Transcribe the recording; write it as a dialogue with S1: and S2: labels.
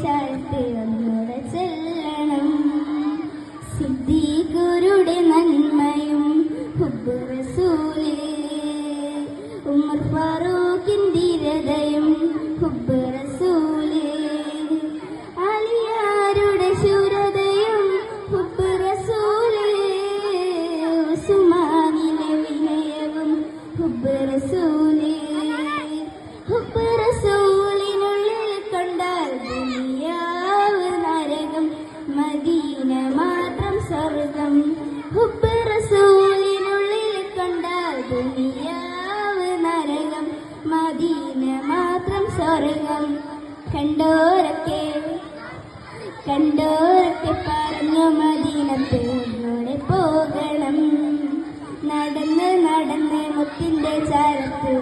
S1: ചാരത്ത് ഒന്നുകൂടെ ചെല്ലണം. സിദ്ദീഖുരുടെ നന്മയും ഹുബ്ബ് റസൂല്, ഉമർ ഫാറൂഖിൻ ധീരതയും ഹുബ്ബ് റസൂല്, അലിയാരുടെ ശൂരതയും ഹുബ്ബ് റസൂല്, ഉസ്മാനിലെ വിനയവും ഹുബ്ബ് റസൂല്. ഹുബ്ബ് റസൂലിനുള്ളിൽ കണ്ടാൽ ദുനിയാവ് നരകം, മദീന മാത്രം സ്വർഗം. ഹുബ്ബ് റസൂലിനുള്ളിൽ കണ്ടാൽ ദുനിയാവ് നരകം, മദീന മാത്രം സ്വർഗം. കണ്ടോരൊക്കെ പറഞ്ഞു മദീനത്ത് ഒന്നൂടെ പോകണം. നടന്ന് നടന്ന് മുത്തിന്റെ ചാരത്ത്